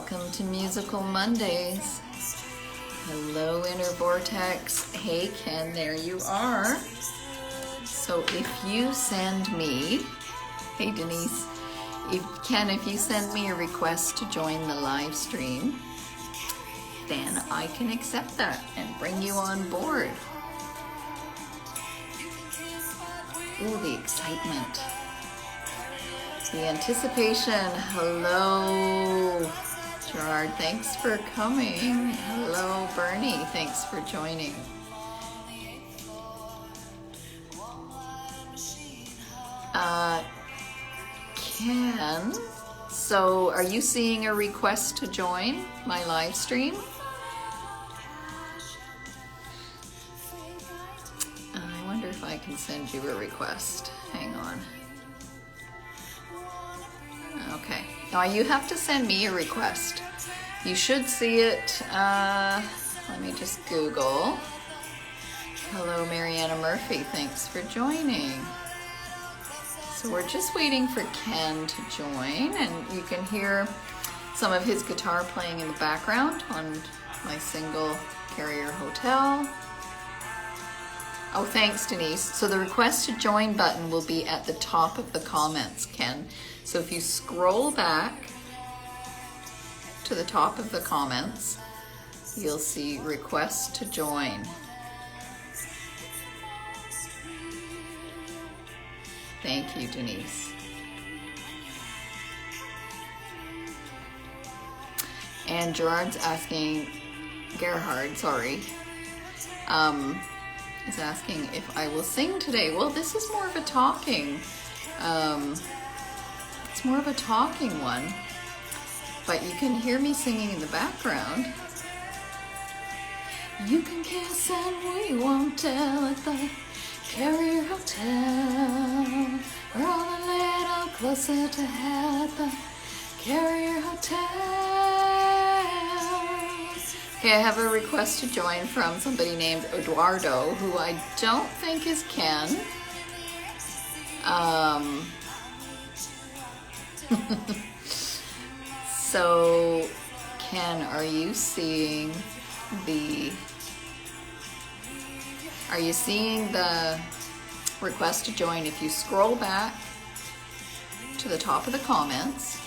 Welcome to Musical Mondays. Hello, Inner Vortex. Hey, Ken, there you are. So if you send me, hey, Denise, if you send me a request to join the live stream, then I can accept that and bring you on board. Ooh, the excitement. The anticipation. Hello, Gerard. Thanks for coming. Hello, Bernie. Thanks for joining. Ken, so are you seeing a request to join my live stream? I wonder if I can send you a request. Hang on. Okay, now you have to send me a request. You should see it, let me just Google. Hello, Mariana Murphy, thanks for joining. So we're just waiting for Ken to join, and you can hear some of his guitar playing in the background on my single Carrier Hotel. Oh, thanks, Denise. So the request to join button will be at the top of the comments, Ken. So if you scroll back to the top of the comments, you'll see request to join. Thank you, Denise. And Gerard's asking, Gerhard, sorry, is asking if I will sing today. Well, this is more of a talking, it's more of a talking one, but you can hear me singing in the background. You can kiss and we won't tell at the Carrier Hotel. We're all a little closer to hell at the Carrier Hotel. Okay, I have a request to join from somebody named Eduardo, who I don't think is Ken. So, Ken, are you seeing the request to join? If you scroll back to the top of the comments,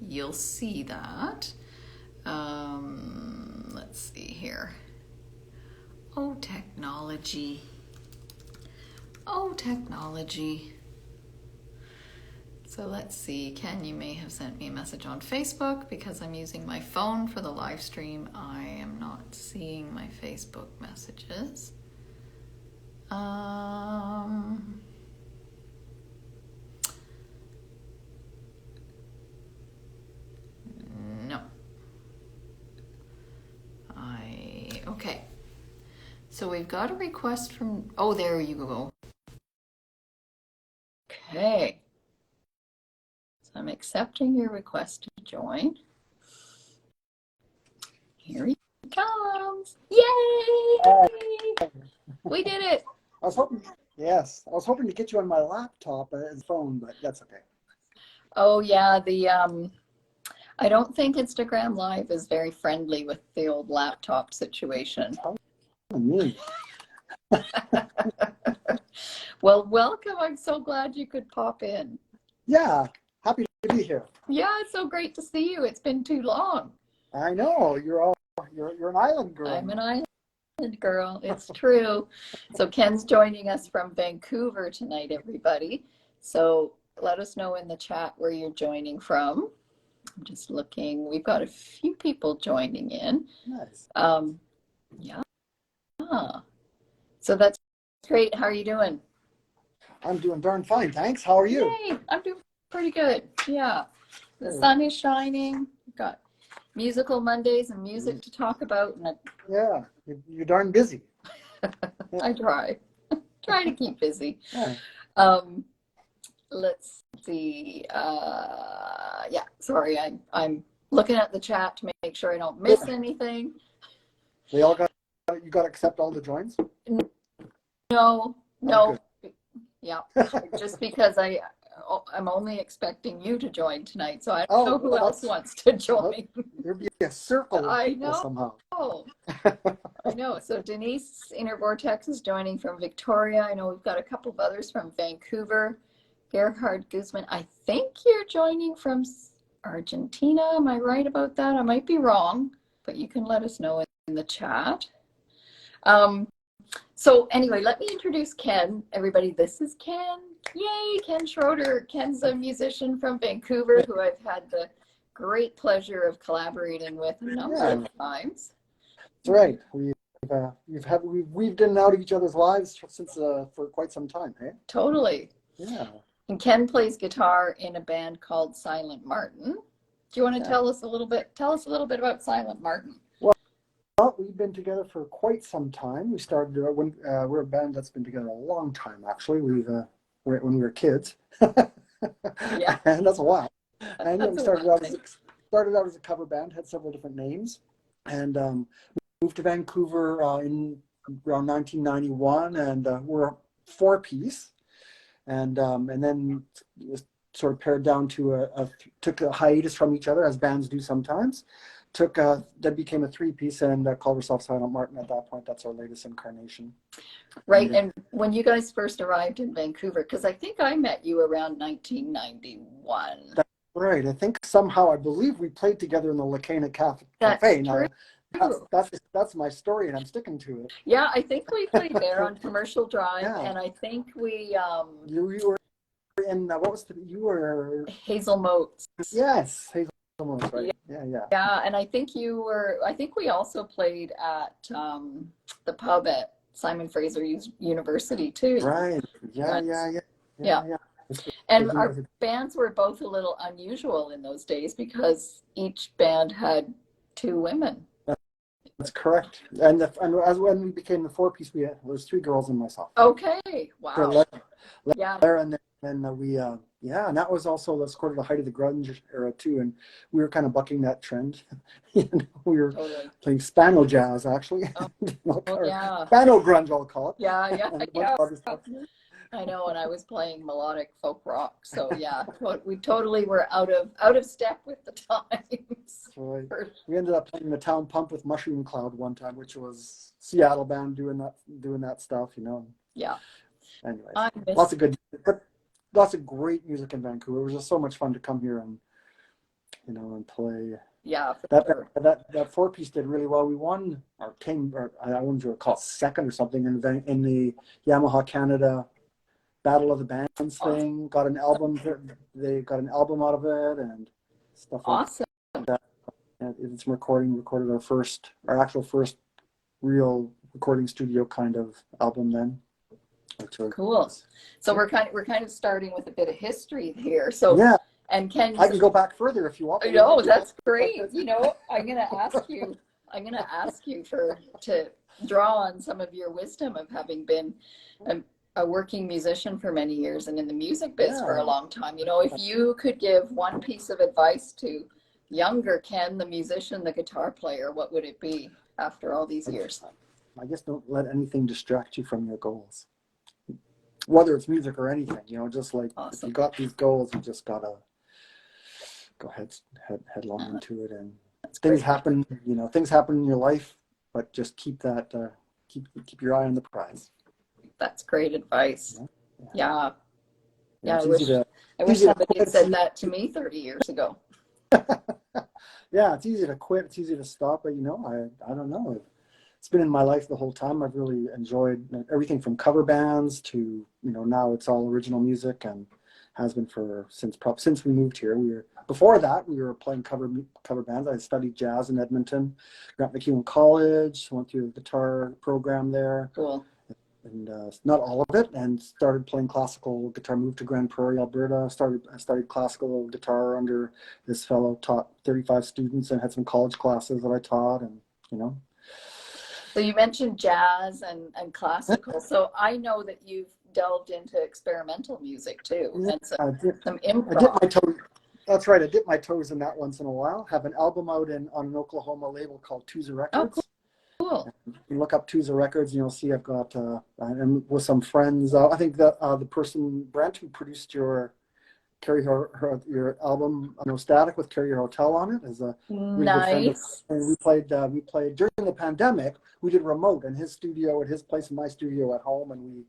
you'll see that. Let's see here. Oh, technology. Oh, technology. So let's see, Ken, you may have sent me a message on Facebook because I'm using my phone for the live stream. I am not seeing my Facebook messages. No. Okay. So we've got a request from, oh, there you go. Okay. So I'm accepting your request to join. Here he comes. Yay! We did it. I was hoping to get you on my laptop as phone, but that's okay. Oh yeah, I don't think Instagram Live is very friendly with the old laptop situation. Oh, me. Well, welcome. I'm so glad you could pop in. Yeah, happy to be here. Yeah, it's so great to see you. It's been too long. I know you're an island girl. I'm an island girl. It's true. So Ken's joining us from Vancouver tonight, everybody. So let us know in the chat where you're joining from. I'm just looking. We've got a few people joining in. Nice. Yeah. So that's great. How are you doing? I'm doing darn fine, thanks. How are you? Yay, I'm doing pretty good. Yeah. The sun is shining. We've got musical Mondays and music to talk about. And yeah, you're darn busy. I try. Try to keep busy. Yeah. Let's see. Yeah, sorry. I'm looking at the chat to make sure I don't miss anything. You got to accept all the joins? No. Oh, Yeah, just because I'm only expecting you to join tonight, so I don't Oh, know who well, else wants to well, join. there'd be a circle of I people know. somehow. I know. So Denise Inner Vortex is joining from Victoria. I know we've got a couple of others from Vancouver. Gerhard Guzman, I think you're joining from Argentina. Am I right about that? I might be wrong, but you can let us know in the chat. So anyway, let me introduce Ken. Everybody, this is Ken. Yay, Ken Schroeder. Ken's a musician from Vancouver who I've had the great pleasure of collaborating with a number of times. That's right. We've weaved in and out of each other's lives since for quite some time, hey? Totally. Yeah. And Ken plays guitar in a band called Silent Martin. Do you want to tell us a little bit about Silent Martin? Well, we've been together for quite some time. We started when we're a band that's been together a long time. Actually, when we were kids. Yeah, and that's a while. And that's we started out as a cover band, had several different names, and moved to Vancouver in around 1991, and we're a four-piece, and then sort of pared down to took a hiatus from each other as bands do sometimes. That became a three-piece and called ourselves Silent Martin at that point. That's our latest incarnation. Right. And when you guys first arrived in Vancouver, because I think I met you around 1991. That's right. I think I believe we played together in the Lacana Cafe. That's my story, and I'm sticking to it. Yeah, I think we played there on Commercial Drive, and I think we you were in you were Hazel Moats. Yes, Hazel Moats, right? Yeah, and I think we also played at the pub at Simon Fraser University too. Right. Yeah. And our bands were both a little unusual in those days because each band had two women. That's correct. And as when we became the four-piece, there was three girls and myself. Okay. Wow. And then we and that was also, let's call it, the height of the grunge era too, and we were kind of bucking that trend. We were playing Spano jazz, actually. Spano grunge, I'll call it. Yeah. I know, and I was playing melodic folk rock, so yeah, we totally were out of step with the times. Right. We ended up playing the Town Pump with Mushroom Cloud one time, which was Seattle band doing that stuff, Yeah. Anyways, lots of great music in Vancouver. It was just so much fun to come here and play. Yeah, that four-piece did really well. We won I wouldn't recall second or something in the Yamaha Canada Battle of the Bands thing. Got an album. They got an album out of it and stuff like that. And it's recorded our actual first real recording studio kind of album then. Cool. So we're kind of starting with a bit of history here. So yeah. And Ken, I can go back further if you want. No, that's great. I'm going to ask you to draw on some of your wisdom of having been a working musician for many years and in the music biz for a long time. If you could give one piece of advice to younger Ken, the musician, the guitar player, what would it be after all these years? I guess don't let anything distract you from your goals. Whether it's music or anything, just like if you got these goals, you just gotta go headlong into it, and things happen. Things happen in your life, but just keep your eye on the prize. That's great advice. Yeah. I wish somebody had said that to me 30 years ago. Yeah, it's easy to quit. It's easy to stop, but I don't know. It's been in my life the whole time. I've really enjoyed everything from cover bands to, now it's all original music, and has been since we moved here. Before that, we were playing cover bands. I studied jazz in Edmonton, Grant MacEwan College, went through the guitar program there. Cool. And not all of it, and started playing classical guitar, moved to Grand Prairie, Alberta, I studied classical guitar under this fellow, taught 35 students, and had some college classes that I taught, and So you mentioned jazz and classical. So I know that you've delved into experimental music too, and some improv. That's right. I dip my toes in that once in a while. Have an album out on an Oklahoma label called Tuza Records. Oh, cool. You look up Tuza Records, and you'll see I've got and with some friends. I think that the person Brent who produced your your album No Static with Carry Your Hotel on it, is a really good friend of Nice. mine. We played during the pandemic. We did remote in his studio at his place and my studio at home, and we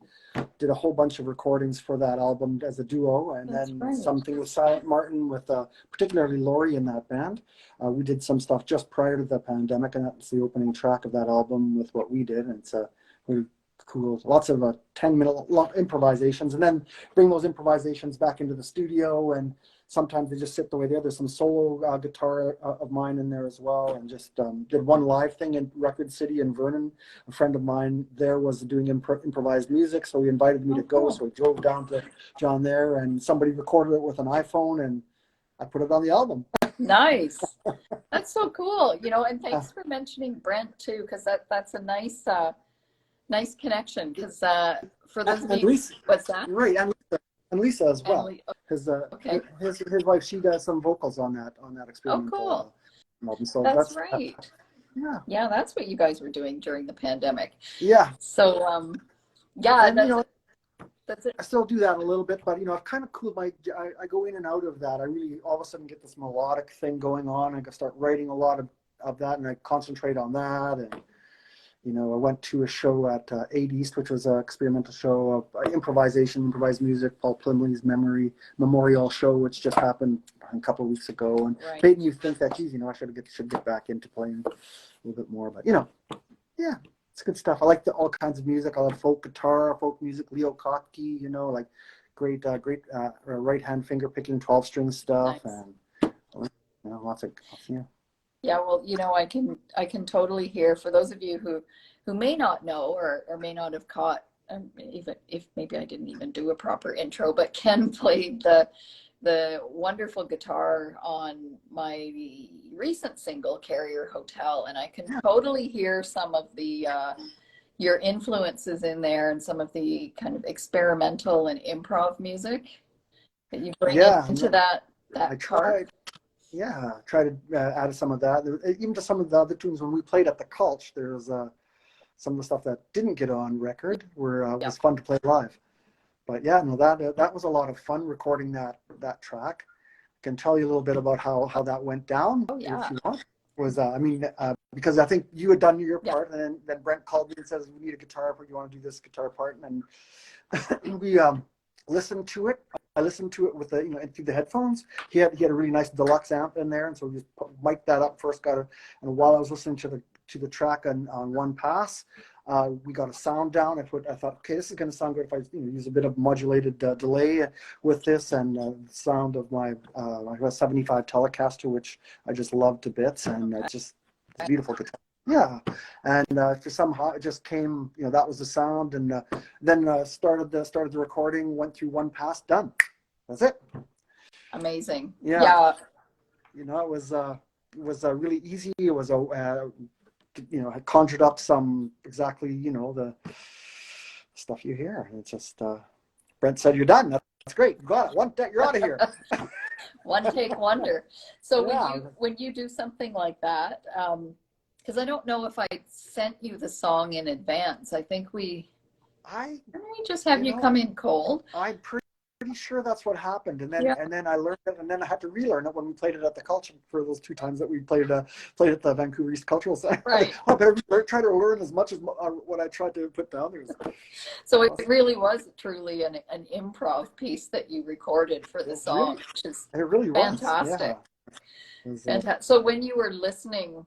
did a whole bunch of recordings for that album as a duo, and That's then right. something with Silent Martin with particularly Laurie in that band. We did some stuff just prior to the pandemic, and that's the opening track of that album with what we did, and it's a really cool, lots of 10-minute long improvisations, and then bring those improvisations back into the studio, and sometimes they just sit the way they are. There's some solo guitar of mine in there as well, and just did one live thing in Record City in Vernon. A friend of mine there was doing improvised music, so he invited me to go, Cool. so we drove down to John there, and somebody recorded it with an iPhone, and I put it on the album. Nice. That's so cool. You know, and thanks for mentioning Brent too, because that's a nice nice connection. Because for those of And you, Lisa, what's that? right, and Lisa as well. Because Okay. his wife, she does some vocals on that experimental cool. album. So That's right. Yeah. Yeah, that's what you guys were doing during the pandemic. Yeah. So yeah, And, that's it. I still do that a little bit, but I've kind of cooled I go in and out of that. I really all of a sudden get this melodic thing going on. I can start writing a lot of that, and I concentrate on that. And I went to a show at 8 East, which was an experimental show of improvised music, Paul Plumley's memorial show, which just happened a couple of weeks ago, and Right. made me think that, geez, I should get back into playing a little bit more. But yeah, it's good stuff. I like all kinds of music. I love folk guitar, folk music, Leo Kottke, like great right hand finger picking 12-string stuff, Nice. and lots of Yeah, well, I can totally hear, for those of you who may not know or may not have caught, even if maybe I didn't even do a proper intro, but Ken played the wonderful guitar on my recent single, Carrier Hotel, and I can totally hear some of the your influences in there, and some of the kind of experimental and improv music that you bring into that I part. try to add some of that. Even to some of the other tunes when we played at the Culch, there's some of the stuff that didn't get on record was fun to play live. But that was a lot of fun recording that track. I can tell you a little bit about how that went down if you want. Because I think you had done your part, and then Brent called me and says, "We need a guitar part. You want to do this guitar part?" And we listened to it. I listened to it with through the headphones. He had a really nice deluxe amp in there, and so we just mic'd that up first. And while I was listening to the track on one pass, we got a sound down. I thought, okay, this is going to sound good if I use a bit of modulated delay with this, and the sound of my 75 Telecaster, which I just love to bits, and it's beautiful guitar. Yeah, and for somehow it just came. That was the sound, and then started the recording. Went through one pass, done. That's it. Amazing. Yeah. It was really easy. It was I conjured up some exactly the stuff you hear. And it's just Brent said, "You're done. That's great. You got it. One take, you're out of here." One take wonder. So when you do something like that, because I don't know if I sent you the song in advance. I think didn't we just have you come in cold? I'm pretty sure that's what happened, and then I learned it, and then I had to relearn it when we played it at the Culture for those 2 times that we played at the Vancouver East Cultural Center. Right. I better try to learn as much as what I tried to put down there. So it really was truly an improv piece that you recorded for the song, which is fantastic. Fantastic. So when you were listening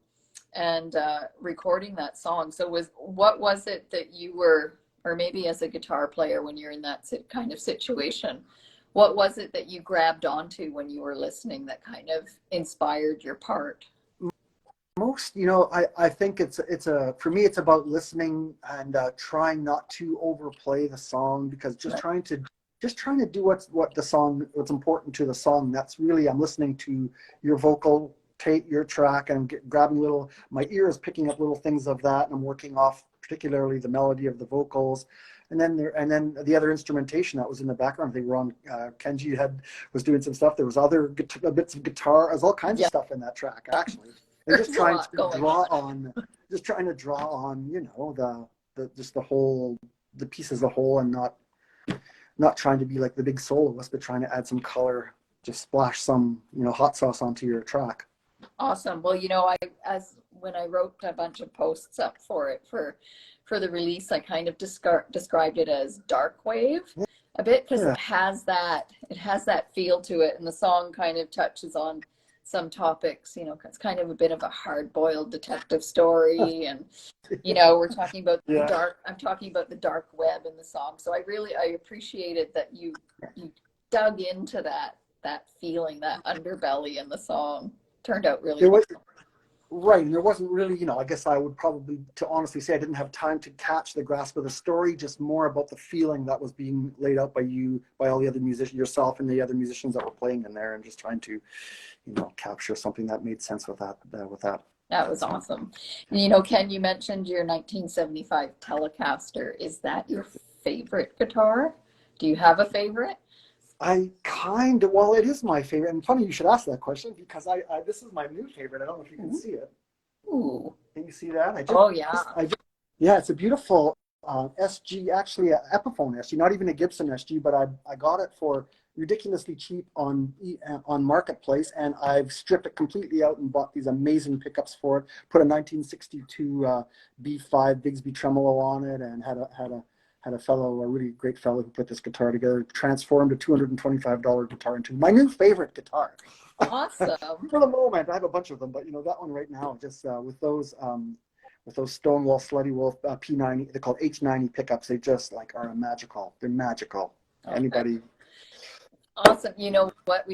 and recording that song, what was it that you were, or maybe as a guitar player when you're in that kind of situation, what was it that you grabbed onto when you were listening that kind of inspired your part? Most, I think for me, it's about listening and trying not to overplay the song, because just trying to do what's important to the song. That's really, I'm listening to your vocal, take your track, and grabbing my ear is picking up little things of that, and I'm working off particularly the melody of the vocals, and then the other instrumentation that was in the background. I think Ron Kenji was doing some stuff. There was other bits of guitar. There's all kinds of stuff in that track, actually. And just trying to draw on, the piece as a whole, and not trying to be like the big soloist, but trying to add some color just splash some, hot sauce onto your track. Awesome. Well, when I wrote a bunch of posts up for it for the release, I kind of described it as dark wave a bit, because it has that feel to it, and the song kind of touches on some topics. It's kind of a bit of a hard-boiled detective story, and we're talking about I'm talking about the dark web in the song. So I appreciated that you dug into that feeling, that underbelly in the song. Turned out really well. Right, and there wasn't really, I guess I would probably, to honestly say, I didn't have time to catch the grasp of the story, just more about the feeling that was being laid out by you, by all the other musicians, yourself and the other musicians that were playing in there, and just trying to, capture something that made sense with that. That was awesome. Ken, you mentioned your 1975 Telecaster. Is that your favorite guitar? Do you have a favorite? Well, it is my favorite, and funny you should ask that question, because this is my new favorite. I don't know if you can see it. Ooh. Can you see that? Yeah, it's a beautiful SG, actually an Epiphone SG, not even a Gibson SG, but I got it for ridiculously cheap on Marketplace, and I've stripped it completely out and bought these amazing pickups for it. Put a 1962 B5 Bigsby tremolo on it, and had a really great fellow who put this guitar together, transformed a $225 guitar into my new favorite guitar. Awesome. For the moment, I have a bunch of them, but that one right now, just with those Stonewall Slutty Wolf P90, they're called H90 pickups. They just are magical. They're magical. Okay. Anybody? Awesome. You know what?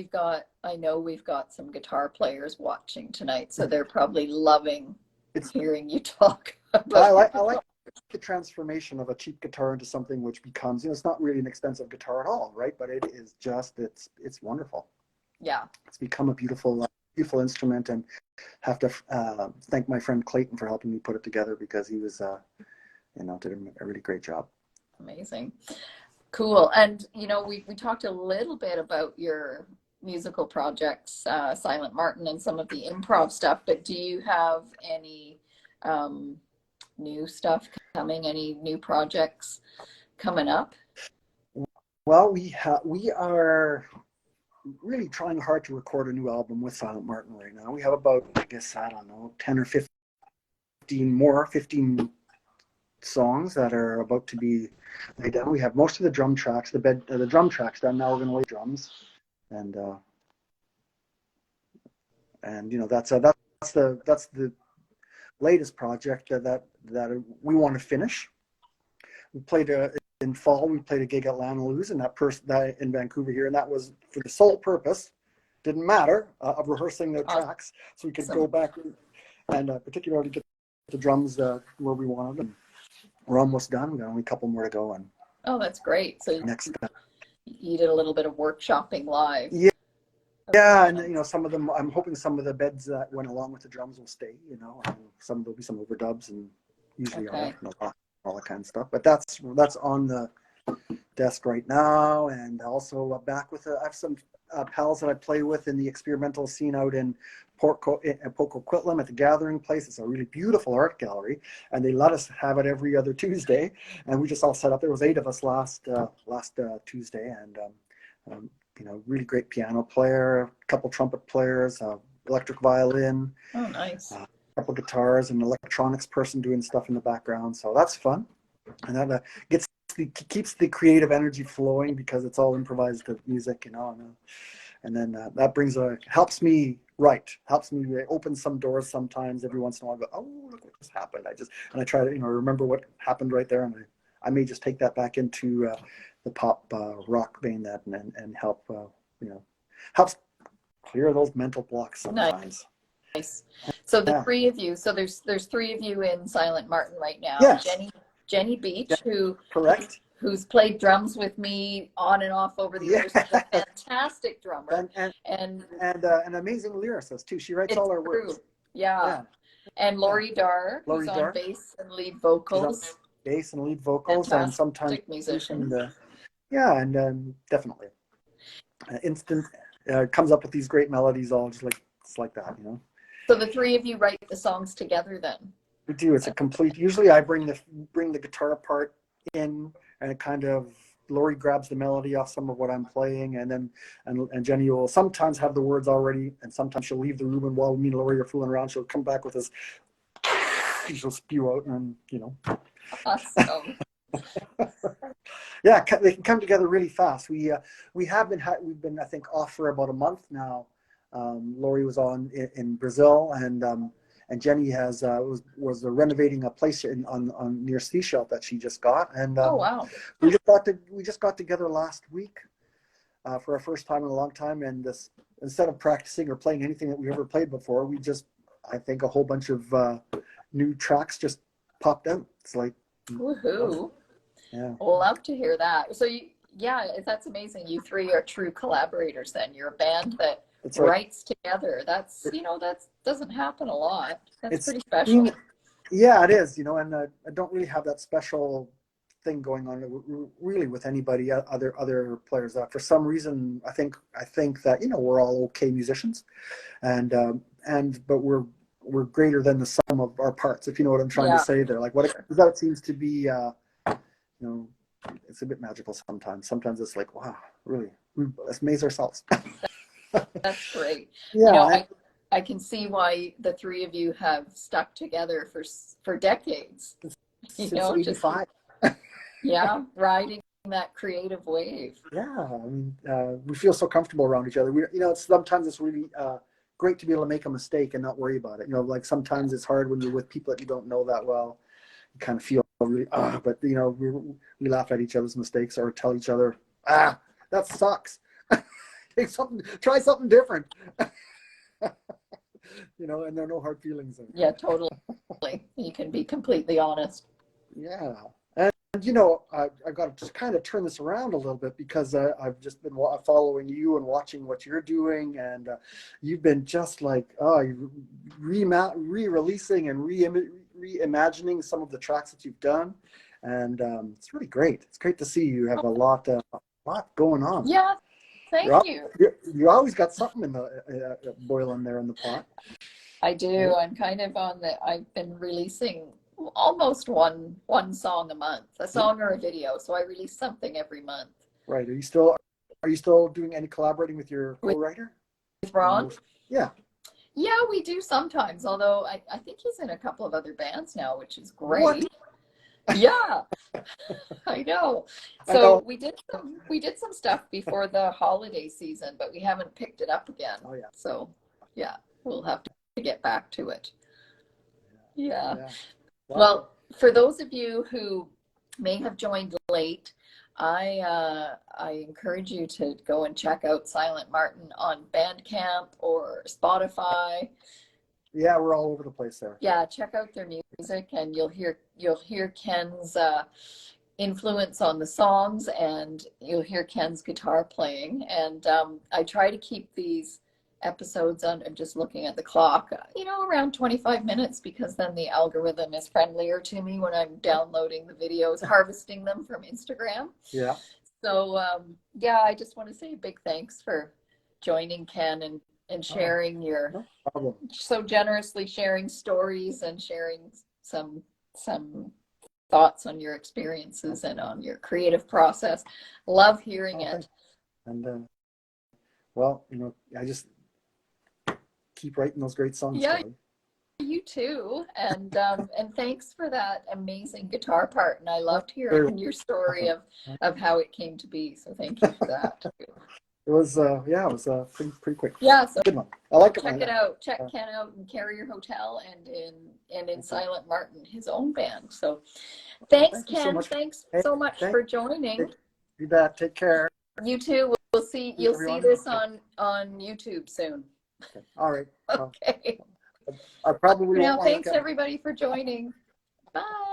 I know we've got some guitar players watching tonight, so they're probably loving hearing you talk about I like the transformation of a cheap guitar into something which becomes, it's not really an expensive guitar at all, right? But it is just, it's wonderful. Yeah. It's become a beautiful instrument, and have to thank my friend Clayton for helping me put it together, because he was, did a really great job. Amazing. Cool. And, we talked a little bit about your musical projects, Silent Martin, and some of the improv stuff, but do you have any new stuff coming, any new projects coming up? Well, we are really trying hard to record a new album with Silent Martin right now. We have about, I guess, 10 or 15 songs that are about to be laid down. We have most of the drum tracks, the drum tracks done. Now we're going to lay drums, and that's the latest project that we want to finish. We played in fall. We played a gig at Lanolou's, and that in Vancouver here, and that was for the sole purpose, didn't matter, of rehearsing the tracks, so we could go back and particularly get the drums where we wanted them. We're almost done. We've got only a couple more to go. And that's great. So you did a little bit of workshopping live. Yeah, and some of them, I'm hoping some of the beds that went along with the drums will stay. And there'll be some overdubs, and usually all that kind of stuff. But that's on the desk right now, and also back with I have some pals that I play with in the experimental scene out in Port Coquitlam at the Gathering Place. It's a really beautiful art gallery, and they let us have it every other Tuesday, and we just all set up. There was 8 of us last Tuesday, and really great piano player, a couple trumpet players, electric violin. Oh, nice. A couple guitars, and an electronics person doing stuff in the background. So that's fun, and that keeps the creative energy flowing, because it's all improvised music, and then that helps me open some doors sometimes. Every once in a while I go, oh, look what just happened. I try to remember what happened right there, and I may just take that back into the pop rock vein, and help helps clear those mental blocks sometimes. Nice. So the 3 of you, so there's 3 of you in Silent Martin right now. Yes. Jenny Beach, who's played drums with me on and off over the years. She's a fantastic drummer, and an amazing lyricist too. She writes all our words. Yeah. And Lori Darr, who's on bass and lead vocals. Fantastic and sometimes musician. And definitely instant comes up with these great melodies, all just like that, So the 3 of you write the songs together then? We do. It's a complete. Usually, I bring the guitar part in, and it kind of Lori grabs the melody off some of what I'm playing, and then and Jenny will sometimes have the words already, and sometimes she'll leave the room, and while me and Lori are fooling around, she'll come back with this. She'll spew out, and Awesome. Yeah, they can come together really fast. We've been I think off for about a month now. Lori was on in Brazil, and Jenny was renovating a place on near Seashell that she just got, and Oh wow. we just got together last week for our first time in a long time, and instead of practicing or playing anything that we've ever played before, I think a whole bunch of new tracks just popped out. It's like, woohoo. Yeah. We'll love to hear that. So that's amazing. You three are true collaborators then. You're a band that writes together. That doesn't happen a lot. That's pretty special. Yeah, it is, and I don't really have that special thing going on really with anybody other players. For some reason, I think that we're all okay musicians, but we're greater than the sum of our parts, if you know what I'm trying to say there. Like that seems to be it's a bit magical sometimes. Sometimes it's like, wow, really, let's amaze ourselves. That's great. Yeah, I can see why the three of you have stuck together for decades. Since '85. Yeah, riding that creative wave. Yeah, I mean, we feel so comfortable around each other. Sometimes it's really great to be able to make a mistake and not worry about it. Like sometimes it's hard when you're with people that you don't know that well. You kind of feel really, but we laugh at each other's mistakes or tell each other, that sucks. Try something different. And there are no hard feelings there. Yeah, totally. You can be completely honest. Yeah. And I've got to just kind of turn this around a little bit, because I've just been following you and watching what you're doing, and you've been just like re-releasing and reimagining some of the tracks that you've done, and it's really great. It's great to see you have a lot going on. Yeah, thank you. You always got something in the boiling there in the pot. I do. I'm kind of I've been releasing almost one song a month, a song or a video. So I release something every month. Right. Are you still doing any collaborating with your co-writer? With Ron? Yeah. Yeah, we do sometimes. Although I think he's in a couple of other bands now, which is great. What? Yeah, I know. So we did some stuff before the holiday season, but we haven't picked it up again. Oh yeah. So yeah, we'll have to get back to it. Yeah. Well, for those of you who may have joined late, I encourage you to go and check out Silent Martin on Bandcamp or Spotify. Yeah, we're all over the place there. Yeah, check out their music, and you'll hear Ken's influence on the songs, and you'll hear Ken's guitar playing. And I try to keep these episodes on, I'm just looking at the clock, around 25 minutes, because then the algorithm is friendlier to me when I'm downloading the videos, harvesting them from Instagram. Yeah. So I just want to say a big thanks for joining, Ken, and sharing no problem. So generously sharing stories and sharing some thoughts on your experiences and on your creative process. Love hearing it. And I just keep writing those great songs. Yeah, you too. And thanks for that amazing guitar part. And I loved hearing your story of how it came to be. So thank you for that. It was pretty quick. Yeah, so good one. I like it. Check it out. Check Ken out in Carrier Hotel and in Silent Martin, his own band. So thanks, Ken. Thanks so much for joining. You bet. Take care. You too. You'll see this on YouTube soon. Okay. All right. Okay. I probably now, thanks everybody for joining. Bye.